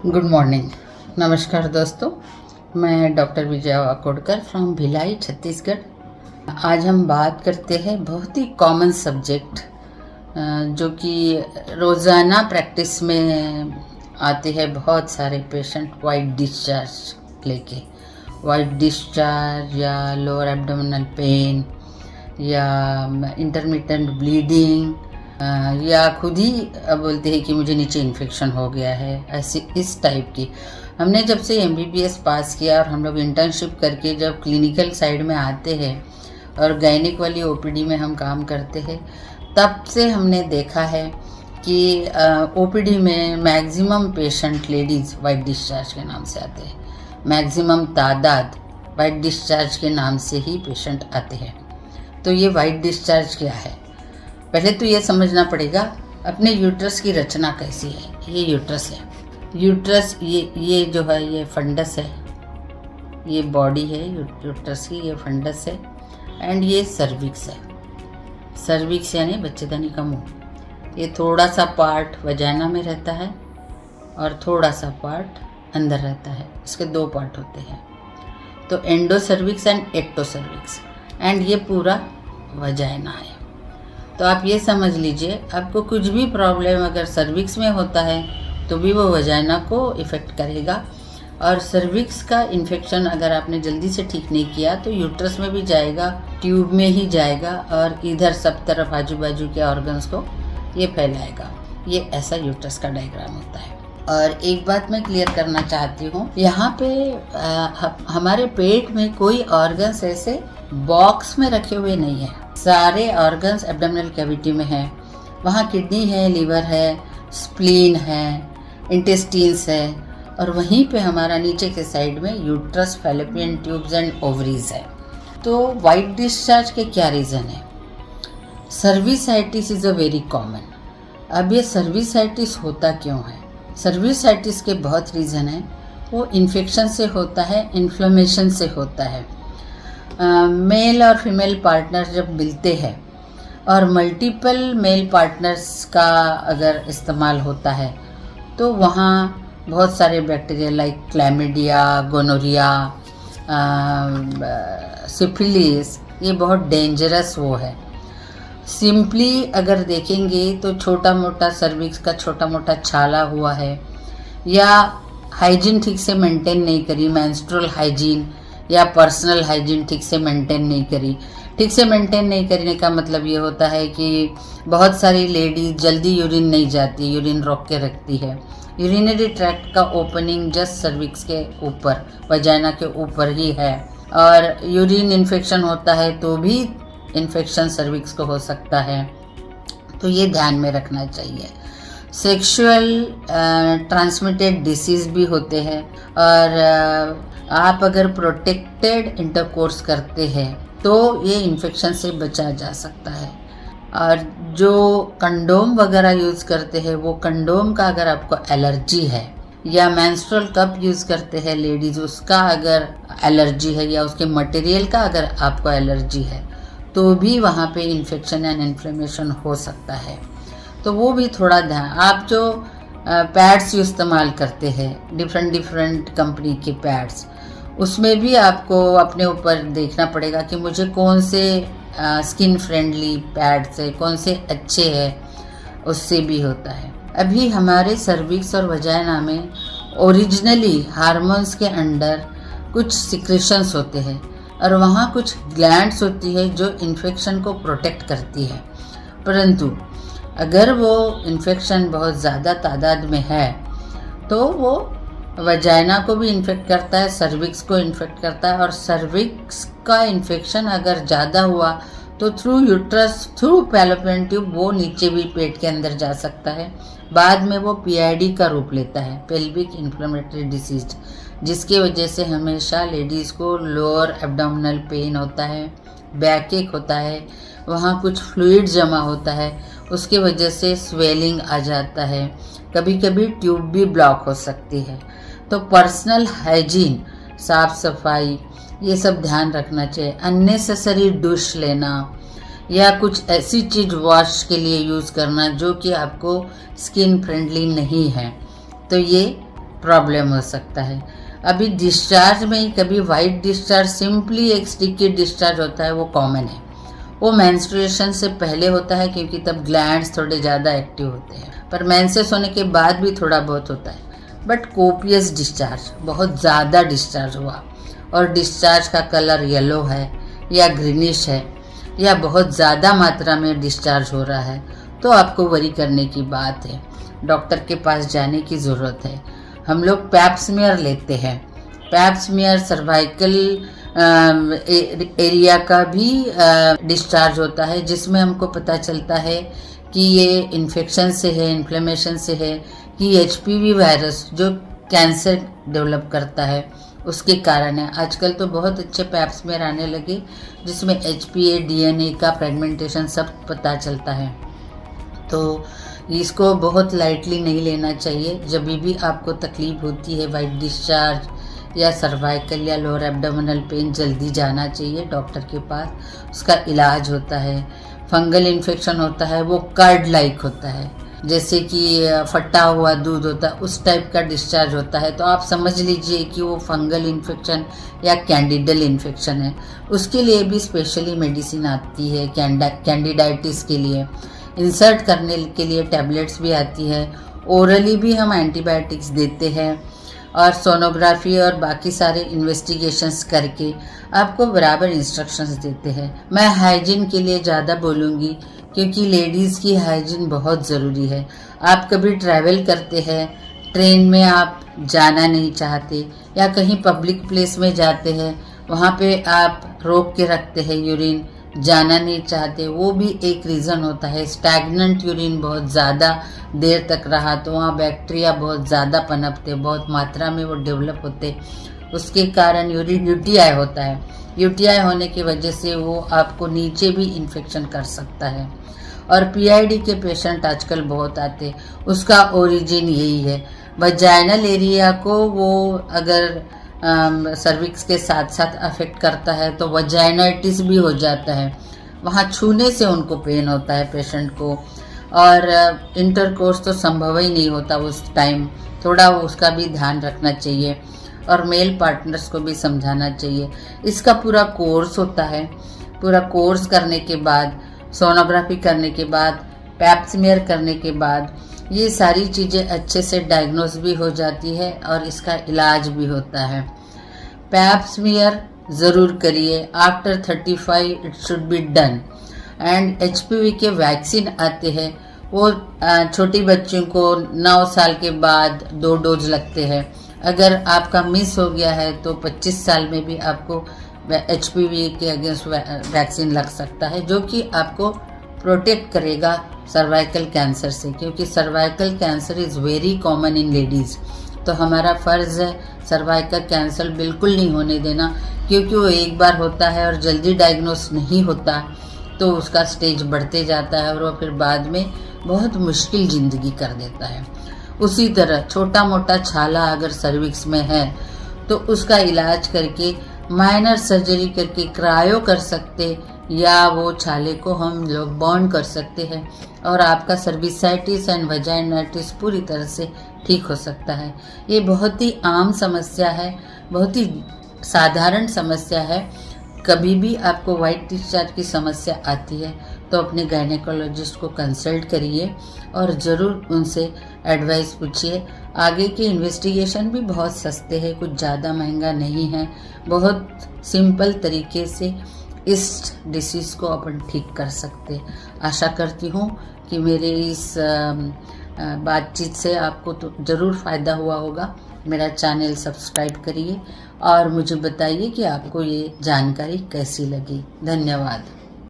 Good morning. नमस्कार दोस्तों, मैं डॉक्टर विजया वाकोडकर फ्रॉम भिलाई छत्तीसगढ़। आज हम बात करते हैं बहुत ही कॉमन सब्जेक्ट जो कि रोज़ाना प्रैक्टिस में आते हैं बहुत सारे पेशेंट वाइट डिस्चार्ज लेके। वाइट डिस्चार्ज या लोअर एब्डोमिनल पेन या इंटरमिटेंट ब्लीडिंग या खुद ही बोलते हैं कि मुझे नीचे इन्फेक्शन हो गया है, ऐसी इस टाइप की। हमने जब से MBBS पास किया और हम लोग इंटर्नशिप करके जब क्लिनिकल साइड में आते हैं और गायनिक वाली OPD में हम काम करते हैं, तब से हमने देखा है कि OPD में maximum patient ladies white discharge के नाम से आते हैं। मैक्सिमम तादाद वाइट डिस्चार्ज के नाम से ही पेशेंट आते हैं। तो ये वाइट डिस्चार्ज क्या है? पहले तो ये समझना पड़ेगा अपने यूट्रस की रचना कैसी है। ये यूट्रस है, यूट्रस ये जो है ये फंडस है, ये बॉडी है यूट्रस की, ये फंडस है एंड ये सर्विक्स है। सर्विक्स यानी बच्चेदानी का मुंह। ये थोड़ा सा पार्ट वजाना में रहता है और थोड़ा सा पार्ट अंदर रहता है। इसके दो पार्ट होते हैं, तो endocervix and ectocervix, and ये पूरा वजाना है। तो आप ये समझ लीजिए, आपको कुछ भी प्रॉब्लम अगर सर्विक्स में होता है तो भी वो वजाइना को इफ़ेक्ट करेगा, और सर्विक्स का इन्फेक्शन अगर आपने जल्दी से ठीक नहीं किया तो यूट्रस में भी जाएगा, ट्यूब में ही जाएगा और इधर सब तरफ आजू बाजू के ऑर्गन्स को ये फैलाएगा। ये ऐसा यूट्रस का डायग्राम होता है। और एक बात मैं क्लियर करना चाहती हूँ, यहाँ पे हमारे पेट में कोई ऑर्गन्स ऐसे बॉक्स में रखे हुए नहीं है। सारे ऑर्गन्स एब्डोमिनल कैविटी में है। वहाँ किडनी है, लिवर है, स्प्लीन है, इंटेस्टिन्स है, और वहीं पे हमारा नीचे के साइड में uterus, fallopian tubes and ovaries है। तो वाइट डिस्चार्ज के क्या रीज़न है? Cervicitis is a very common. अब ये सर्विसाइटिस होता क्यों है? सर्विसाइटिस के बहुत रीज़न है। वो इन्फेक्शन से होता है, इन्फ्लेमेशन से होता है। मेल और फीमेल पार्टनर जब मिलते हैं और मल्टीपल मेल पार्टनर्स का अगर इस्तेमाल होता है तो वहाँ बहुत सारे bacteria like chlamydia, gonorrhoea, syphilis, ये बहुत डेंजरस वो है। सिंपली अगर देखेंगे तो छोटा मोटा सर्विक्स का छोटा मोटा छाला हुआ है, या हाइजीन ठीक से मेंटेन नहीं करी, मेंस्ट्रुअल हाइजीन या पर्सनल हाइजीन ठीक से मेंटेन नहीं करी। ठीक से मेंटेन नहीं करने का मतलब ये होता है कि बहुत सारी लेडीज जल्दी यूरिन नहीं जाती, यूरिन रोक के रखती है। यूरिनरी ट्रैक्ट का ओपनिंग जस्ट सर्विक्स के ऊपर, वजाइना के ऊपर ही है, और यूरिन इन्फेक्शन होता है तो भी इन्फेक्शन सर्विक्स को हो सकता है। तो ये ध्यान में रखना चाहिए। सेक्सुअल ट्रांसमिटेड डिसीज़ भी होते हैं, और आप अगर प्रोटेक्टेड इंटरकोर्स करते हैं तो ये इन्फेक्शन से बचा जा सकता है। और जो कंडोम वगैरह यूज़ करते हैं, वो कंडोम का अगर आपको एलर्जी है, या मेंस्ट्रुअल कप यूज़ करते हैं लेडीज़, उसका अगर एलर्जी है, या उसके मटेरियल का अगर आपको एलर्जी है, तो भी वहाँ पे इन्फेक्शन एंड इन्फ्लेमेशन हो सकता है। तो वो भी थोड़ा ध्यान। आप जो पैड्स इस्तेमाल करते हैं, डिफरेंट कंपनी के पैड्स, उसमें भी आपको अपने ऊपर देखना पड़ेगा कि मुझे कौन से स्किन फ्रेंडली पैड्स है, कौन से अच्छे हैं, उससे भी होता है। अभी हमारे सर्विक्स और वजाइना में ओरिजिनली हार्मोन्स के अंडर कुछ सिक्रेशंस होते हैं, और वहाँ कुछ ग्लैंड्स होती है जो इन्फेक्शन को प्रोटेक्ट करती है। परंतु अगर वो इन्फेक्शन बहुत ज़्यादा तादाद में है तो वो वजाइना को भी इन्फेक्ट करता है, सर्विक्स को इन्फेक्ट करता है, और सर्विक्स का इन्फेक्शन अगर ज़्यादा हुआ तो through uterus, through fallopian tube वो नीचे भी पेट के अंदर जा सकता है। बाद में वो PID का रूप लेता है, पेल्विक इन्फ्लेमेटरी डिसीज, जिसकी वजह से हमेशा लेडीज़ को लोअर एब्डोमिनल पेन होता है, बैक एक होता है, वहाँ कुछ फ्लूइड जमा होता है, उसके वजह से स्वेलिंग आ जाता है, कभी कभी ट्यूब भी ब्लॉक हो सकती है। तो पर्सनल हाइजीन, साफ सफाई, ये सब ध्यान रखना चाहिए। अननेसेसरी डुश लेना या कुछ ऐसी चीज़ वॉश के लिए यूज़ करना जो कि आपको स्किन फ्रेंडली नहीं है, तो ये प्रॉब्लम हो सकता है। अभी डिस्चार्ज में ही कभी वाइट डिस्चार्ज, सिंपली एक स्टिकी डिस्चार्ज होता है, वो कॉमन है। वो मेंस्ट्रुएशन से पहले होता है क्योंकि तब ग्लैंड्स थोड़े ज़्यादा एक्टिव होते हैं, पर मेंसेस होने के बाद भी थोड़ा बहुत होता है। बट कोपियस डिस्चार्ज, बहुत ज़्यादा डिस्चार्ज हुआ और डिस्चार्ज का कलर येलो है या ग्रीनिश है या बहुत ज़्यादा मात्रा में डिस्चार्ज हो रहा है, तो आपको वरी करने की बात है, डॉक्टर के पास जाने की ज़रूरत है। हम लोग पैप स्मीयर लेते हैं। पैप स्मीयर सर्वाइकल एरिया का भी डिस्चार्ज होता है, जिसमें हमको पता चलता है कि ये इन्फेक्शन से है, इन्फ्लेमेशन से है, कि एचपीवी वायरस जो कैंसर डेवलप करता है उसके कारण है। आजकल तो बहुत अच्छे पैप स्मीयर आने लगे जिसमें एचपीए, डीएनए का फ्रेगमेंटेशन सब पता चलता है, तो इसको बहुत लाइटली नहीं लेना चाहिए। जब भी आपको तकलीफ होती है, वाइट डिस्चार्ज या सर्वाइकल या लोअर एब्डोमिनल पेन, जल्दी जाना चाहिए डॉक्टर के पास, उसका इलाज होता है। फंगल इन्फेक्शन होता है, वो कर्ड लाइक होता है, जैसे कि फटा हुआ दूध होता है, उस टाइप का डिस्चार्ज होता है, तो आप समझ लीजिए कि वो फंगल इन्फेक्शन या कैंडिडल इन्फेक्शन है। उसके लिए भी स्पेशली मेडिसिन आती है, कैंडिडाइटिस के लिए इंसर्ट करने के लिए टैबलेट्स भी आती है। ओरली भी हम एंटीबायोटिक्स देते हैं और सोनोग्राफी और बाकी सारे इन्वेस्टिगेशंस करके आपको बराबर इंस्ट्रक्शंस देते हैं। मैं हाइजीन के लिए ज़्यादा बोलूँगी क्योंकि लेडीज़ की हाइजीन बहुत ज़रूरी है। आप कभी ट्रैवल करते हैं, ट्रेन में आप जाना नहीं चाहते या कहीं पब्लिक प्लेस में जाते हैं, वहाँ पे आप रोक के रखते हैं यूरिन, जाना नहीं चाहते, वो भी एक रीज़न होता है। स्टैग्नेंट यूरिन बहुत ज़्यादा देर तक रहा तो वहाँ बैक्टीरिया बहुत ज़्यादा पनपते, बहुत मात्रा में वो डेवलप होते, उसके कारण यूरिन यूटीआई होता है। यूटीआई होने की वजह से वो आपको नीचे भी इन्फेक्शन कर सकता है। और पीआईडी के पेशेंट आजकल बहुत आते, उसका ओरिजिन यही है। वजाइनल एरिया को वो अगर सर्विक्स के साथ साथ अफेक्ट करता है तो वजाइनाइटिस भी हो जाता है, वहाँ छूने से उनको पेन होता है पेशेंट को, और इंटरकोर्स तो संभव ही नहीं होता उस टाइम। थोड़ा उसका भी ध्यान रखना चाहिए और मेल पार्टनर्स को भी समझाना चाहिए। इसका पूरा कोर्स होता है, पूरा कोर्स करने के बाद, सोनोग्राफी करने के बाद, पैप स्मीयर करने के बाद ये सारी चीज़ें अच्छे से डायग्नोज भी हो जाती है और इसका इलाज भी होता है। पैप स्मीयर ज़रूर करिए, after 35 it should be done. And HPV के वैक्सीन आते हैं, वो छोटी बच्चों को 9 साल के बाद 2 डोज लगते हैं। अगर आपका मिस हो गया है तो 25 साल में भी आपको एचपीवी के अगेंस्ट वैक्सीन लग सकता है, जो कि आपको प्रोटेक्ट करेगा सर्वाइकल कैंसर से, क्योंकि cervical cancer is very common in ladies. तो हमारा फ़र्ज़ है सर्वाइकल कैंसर बिल्कुल नहीं होने देना, क्योंकि वो एक बार होता है और जल्दी डायग्नोस नहीं होता तो उसका स्टेज बढ़ते जाता है और वो फिर बाद में बहुत मुश्किल ज़िंदगी कर देता है। उसी तरह छोटा मोटा छाला अगर सर्विक्स में है तो उसका इलाज करके, माइनर सर्जरी करके क्रायो कर सकते, या वो छाले को हम लोग बॉन्ड कर सकते हैं और आपका सर्विसाइटिस एंड वजाइनाइटिस पूरी तरह से ठीक हो सकता है। ये बहुत ही आम समस्या है, बहुत ही साधारण समस्या है। कभी भी आपको वाइट डिस्चार्ज की समस्या आती है तो अपने गायनेकोलॉजिस्ट को कंसल्ट करिए और ज़रूर उनसे एडवाइस पूछिए। आगे के इन्वेस्टिगेशन भी बहुत सस्ते हैं, कुछ ज़्यादा महंगा नहीं है, बहुत सिंपल तरीके से इस डिसीज़ को अपन ठीक कर सकते। आशा करती हूँ कि मेरे इस बातचीत से आपको तो ज़रूर फ़ायदा हुआ होगा। मेरा चैनल सब्सक्राइब करिए और मुझे बताइए कि आपको ये जानकारी कैसी लगी। धन्यवाद।